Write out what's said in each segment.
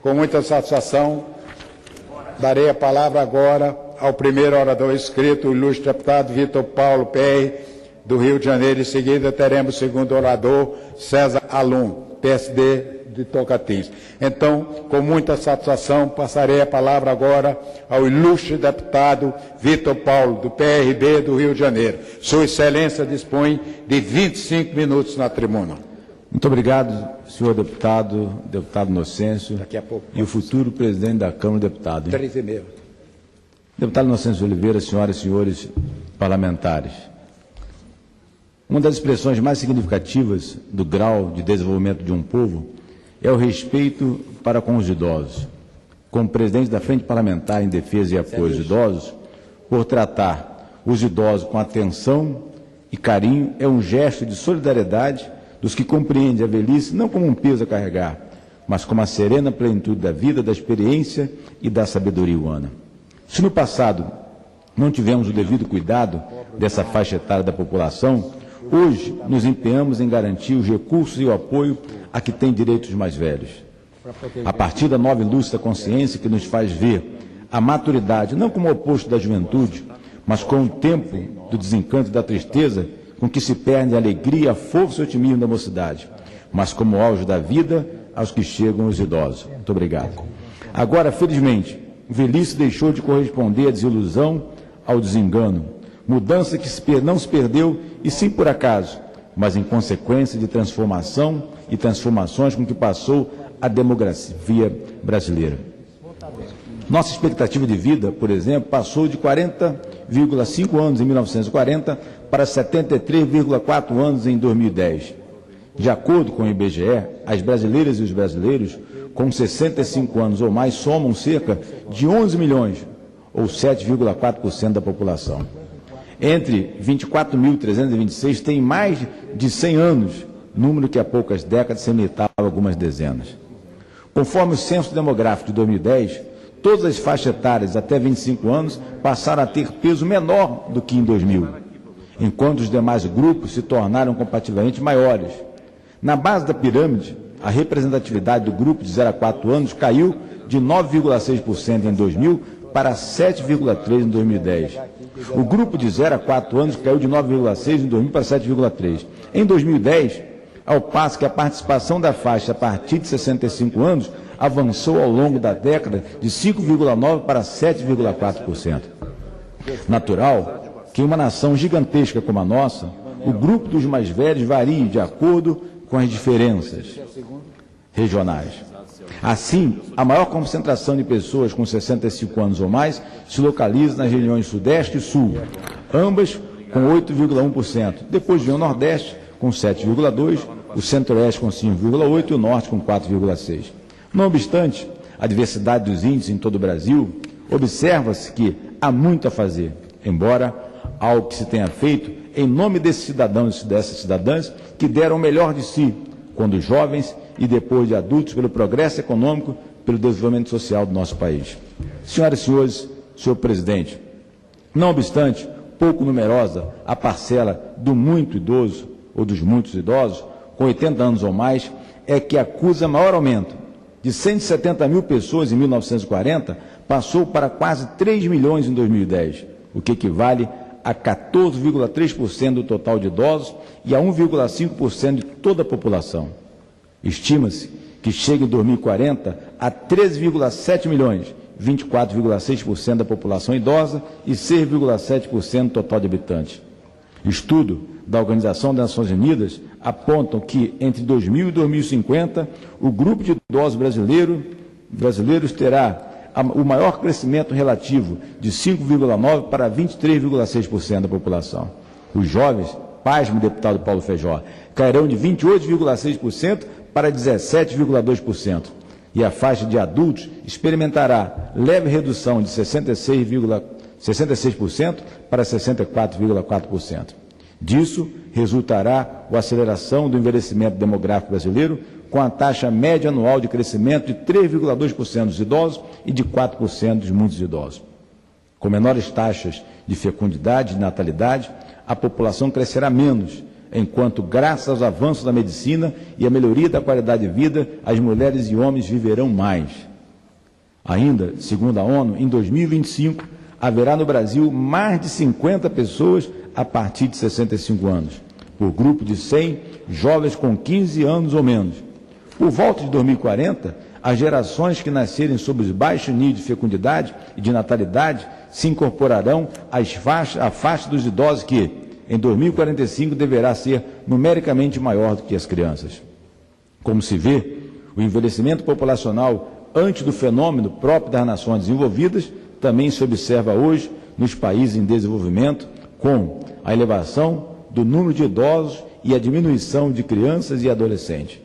Com muita satisfação, darei a palavra agora ao primeiro orador inscrito, o ilustre deputado Vitor Paulo PR, do Rio de Janeiro. Em seguida, teremos o segundo orador, César Alum, PSD de Tocantins. Então, com muita satisfação, passarei a palavra agora ao ilustre deputado Vitor Paulo, do PRB do Rio de Janeiro. Sua Excelência dispõe de 25 minutos na tribuna. Muito obrigado, senhor deputado Inocêncio, Daqui a pouco, e o futuro presidente da Câmara, deputado. 3h30. Deputado Inocêncio Oliveira, senhoras e senhores parlamentares. Uma das expressões mais significativas do grau de desenvolvimento de um povo é o respeito para com os idosos. Como presidente da Frente Parlamentar em Defesa e Apoio aos Idosos, por tratar os idosos com atenção e carinho, é um gesto de solidariedade dos que compreendem a velhice não como um peso a carregar, mas como a serena plenitude da vida, da experiência e da sabedoria humana. Se no passado não tivemos o devido cuidado dessa faixa etária da população, hoje nos empenhamos em garantir os recursos e o apoio a que têm direitos mais velhos. A partir da nova e lúcida consciência que nos faz ver a maturidade não como o oposto da juventude, mas como o tempo do desencanto e da tristeza com que se perde a alegria, a força e o otimismo da mocidade, mas como o auge da vida aos que chegam os idosos. Muito obrigado. Agora, felizmente, a velhice deixou de corresponder à desilusão, ao desengano, mudança que não se perdeu e sim por acaso, mas em consequência de transformação e transformações com que passou a demografia brasileira. Nossa expectativa de vida, por exemplo, passou de 40,5 anos em 1940 para 73,4 anos em 2010. De acordo com o IBGE, as brasileiras e os brasileiros com 65 anos ou mais somam cerca de 11 milhões, ou 7,4% da população. Entre 24.326 têm mais de 100 anos, número que há poucas décadas se limitava a algumas dezenas. Conforme o Censo Demográfico de 2010, todas as faixas etárias até 25 anos passaram a ter peso menor do que em 2000, enquanto os demais grupos se tornaram comparativamente maiores. Na base da pirâmide, a representatividade do grupo de 0 a 4 anos caiu de 9,6% em 2000 para 7,3% em 2010. O grupo de 0 a 4 anos caiu de 9,6% em 2000 para 7,3%. Em 2010, ao passo que a participação da faixa a partir de 65 anos avançou ao longo da década de 5,9% para 7,4%. Natural que em uma nação gigantesca como a nossa, o grupo dos mais velhos varie de acordo com as diferenças regionais. Assim, a maior concentração de pessoas com 65 anos ou mais se localiza nas regiões Sudeste e Sul, ambas com 8,1%. Depois vem o Nordeste com 7,2%, o Centro-Oeste com 5,8% e o Norte com 4,6%. Não obstante a diversidade dos índices em todo o Brasil, observa-se que há muito a fazer, embora algo que se tenha feito em nome desses cidadãos e dessas cidadãs que deram o melhor de si, quando jovens e depois de adultos, pelo progresso econômico, pelo desenvolvimento social do nosso país. Senhoras e senhores, senhor presidente, não obstante pouco numerosa a parcela do muito idoso ou dos muitos idosos, com 80 anos ou mais, é que acusa maior aumento. De 170 mil pessoas em 1940, passou para quase 3 milhões em 2010, o que equivale a 14,3% do total de idosos e a 1,5% de toda a população. Estima-se que chegue em 2040 a 13,7 milhões, 24,6% da população idosa e 6,7% do total de habitantes. Estudo da Organização das Nações Unidas apontam que entre 2000 e 2050 o grupo de idosos brasileiros terá o maior crescimento relativo de 5,9% para 23,6% da população. Os jovens, pasme, deputado Paulo Feijó, cairão de 28,6% para 17,2%. E a faixa de adultos experimentará leve redução de 66% para 64,4%. Disso resultará a aceleração do envelhecimento demográfico brasileiro, com a taxa média anual de crescimento de 3,2% dos idosos e de 4% dos muitos idosos. Com menores taxas de fecundidade e natalidade, a população crescerá menos, enquanto, graças aos avanços da medicina e à melhoria da qualidade de vida, as mulheres e homens viverão mais. Ainda, segundo a ONU, em 2025, haverá no Brasil mais de 50 pessoas a partir de 65 anos, por grupo de 100 jovens com 15 anos ou menos. Por volta de 2040, as gerações que nascerem sob os baixos níveis de fecundidade e de natalidade se incorporarão à faixa dos idosos que, em 2045, deverá ser numericamente maior do que as crianças. Como se vê, o envelhecimento populacional antes do fenômeno próprio das nações desenvolvidas também se observa hoje nos países em desenvolvimento, com a elevação do número de idosos e a diminuição de crianças e adolescentes.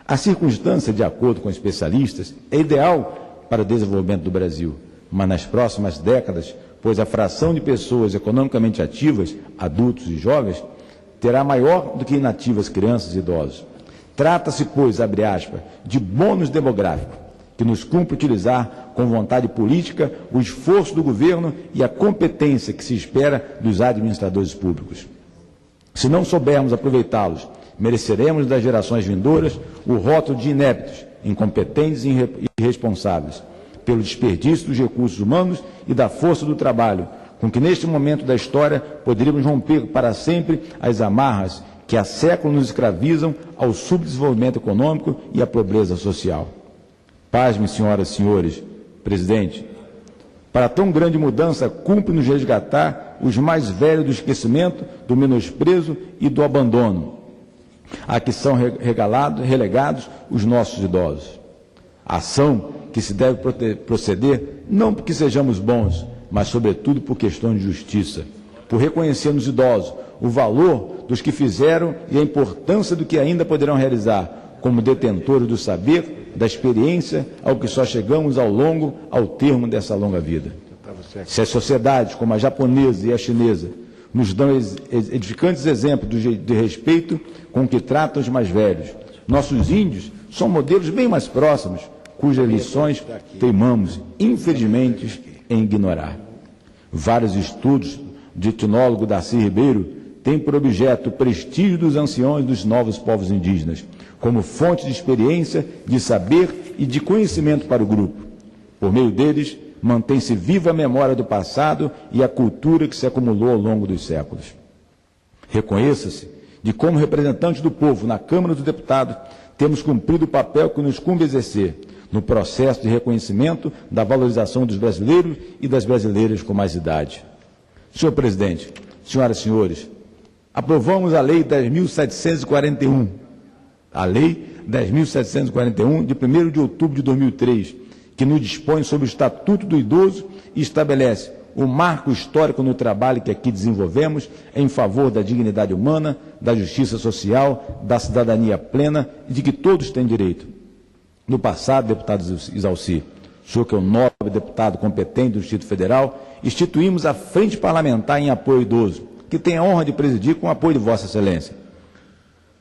A circunstância, de acordo com especialistas, é ideal para o desenvolvimento do Brasil, mas nas próximas décadas, pois a fração de pessoas economicamente ativas, adultos e jovens, terá maior do que inativas crianças e idosos. Trata-se, pois, abre aspas, de bônus demográfico, que nos cumpre utilizar com vontade política o esforço do governo e a competência que se espera dos administradores públicos. Se não soubermos aproveitá-los, mereceremos das gerações vindouras o rótulo de ineptos, incompetentes e irresponsáveis, pelo desperdício dos recursos humanos e da força do trabalho, com que neste momento da história poderíamos romper para sempre as amarras que há séculos nos escravizam ao subdesenvolvimento econômico e à pobreza social. Pasmem, senhoras e senhores, presidente, para tão grande mudança, cumpre-nos resgatar os mais velhos do esquecimento, do menosprezo e do abandono, a que são relegados os nossos idosos. A ação que se deve proceder, não porque sejamos bons, mas, sobretudo, por questão de justiça, por reconhecer nos idosos o valor dos que fizeram e a importância do que ainda poderão realizar, como detentores do saber, da experiência, ao que só chegamos ao termo dessa longa vida. Se as sociedades, como a japonesa e a chinesa, nos dão edificantes exemplos de respeito com que tratam os mais velhos, nossos índios são modelos bem mais próximos, cujas lições teimamos, infelizmente, em ignorar. Vários estudos de etnólogo Darcy Ribeiro têm por objeto o prestígio dos anciões dos novos povos indígenas, como fonte de experiência, de saber e de conhecimento para o grupo. Por meio deles, mantém-se viva a memória do passado e a cultura que se acumulou ao longo dos séculos. Reconheça-se de como representantes do povo na Câmara dos Deputados temos cumprido o papel que nos cumpre exercer no processo de reconhecimento da valorização dos brasileiros e das brasileiras com mais idade. Senhor presidente, senhoras e senhores, aprovamos a Lei 10.741, a Lei 10.741, de 1º de outubro de 2003, que nos dispõe sobre o Estatuto do Idoso e estabelece o marco histórico no trabalho que aqui desenvolvemos em favor da dignidade humana, da justiça social, da cidadania plena e de que todos têm direito. No passado, deputado Isalci, o senhor que é um nobre deputado competente do Distrito Federal, instituímos a Frente Parlamentar em Apoio ao Idoso, que tem a honra de presidir com o apoio de Vossa Excelência.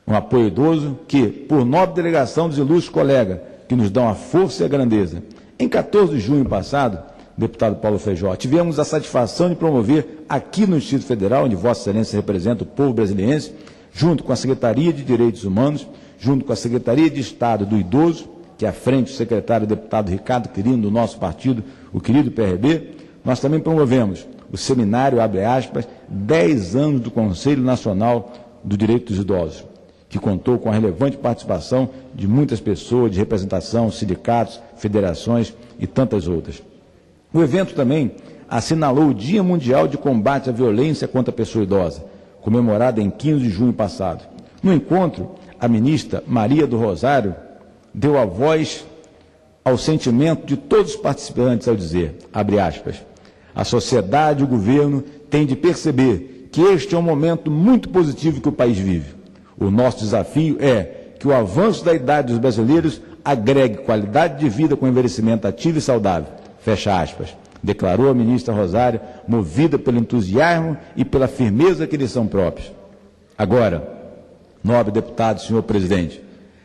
Um apoio idoso que, por nobre delegação dos ilustres colegas, que nos dão a força e a grandeza. Em 14 de junho passado, deputado Paulo Feijó, tivemos a satisfação de promover aqui no Distrito Federal, onde Vossa Excelência representa o povo brasileiro, junto com a Secretaria de Direitos Humanos, junto com a Secretaria de Estado do Idoso, que é à frente do secretário deputado Ricardo Quirino, do nosso partido, o querido PRB, nós também promovemos o seminário, abre aspas, 10 anos do Conselho Nacional do Direito dos Idosos, que contou com a relevante participação de muitas pessoas, de representação, sindicatos, federações e tantas outras. O evento também assinalou o Dia Mundial de Combate à Violência contra a Pessoa Idosa, comemorado em 15 de junho passado. No encontro, a ministra Maria do Rosário deu a voz ao sentimento de todos os participantes ao dizer, abre aspas, a sociedade e o governo têm de perceber que este é um momento muito positivo que o país vive. O nosso desafio é que o avanço da idade dos brasileiros agregue qualidade de vida com envelhecimento ativo e saudável. Fecha aspas. Declarou a ministra Rosário, movida pelo entusiasmo e pela firmeza que lhes são próprios. Agora, nobre deputado, senhor presidente,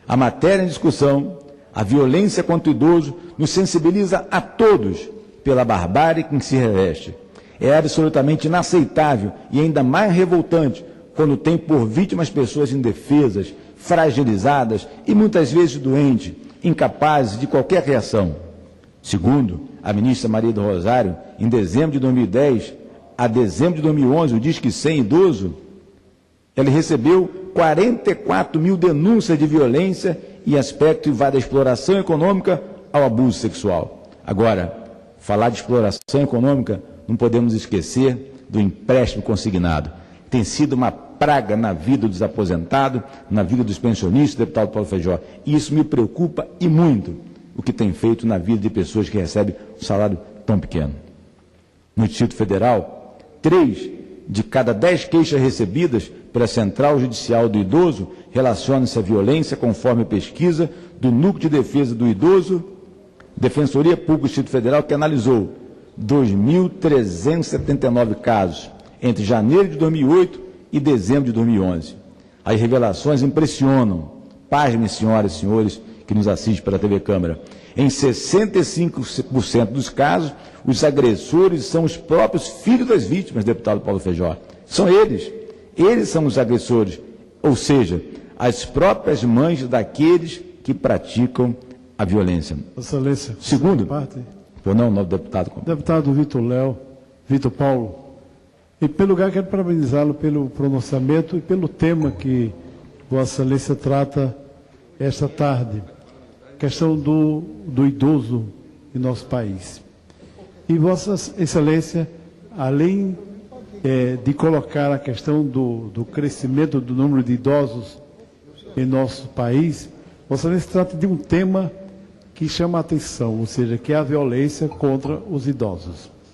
a matéria em discussão, a violência contra o idoso, nos sensibiliza a todos pela barbárie que se reveste. É absolutamente inaceitável e ainda mais revoltante quando tem por vítimas pessoas indefesas, fragilizadas e muitas vezes doentes, incapazes de qualquer reação. Segundo a ministra Maria do Rosário, em dezembro de 2010 a dezembro de 2011, o Disque 100 idoso, ele recebeu 44 mil denúncias de violência e aspecto vai da exploração econômica ao abuso sexual. Agora, falar de exploração econômica, não podemos esquecer do empréstimo consignado. Tem sido uma praga na vida dos aposentados, na vida dos pensionistas, deputado Paulo Feijó. E isso me preocupa e muito, o que tem feito na vida de pessoas que recebem um salário tão pequeno. No Distrito Federal, 3 de cada 10 queixas recebidas pela Central Judicial do Idoso relacionam-se à violência, conforme a pesquisa do Núcleo de Defesa do Idoso, Defensoria Pública do Distrito Federal, que analisou 2.379 casos entre janeiro de 2008 e dezembro de 2011. As revelações impressionam. Pasmem, senhoras e senhores que nos assistem pela TV Câmara. Em 65% dos casos, os agressores são os próprios filhos das vítimas, deputado Paulo Feijó. São eles. Eles são os agressores. Ou seja, as próprias mães daqueles que praticam a violência. Excelência. Segundo, novo deputado. Deputado Vitor Paulo, em primeiro lugar quero parabenizá-lo pelo pronunciamento e pelo tema que Vossa Excelência trata esta tarde, questão do idoso em nosso país. E Vossa Excelência, além de colocar a questão do crescimento do número de idosos em nosso país, Vossa Excelência trata de um tema que chama a atenção, ou seja, que é a violência contra os idosos.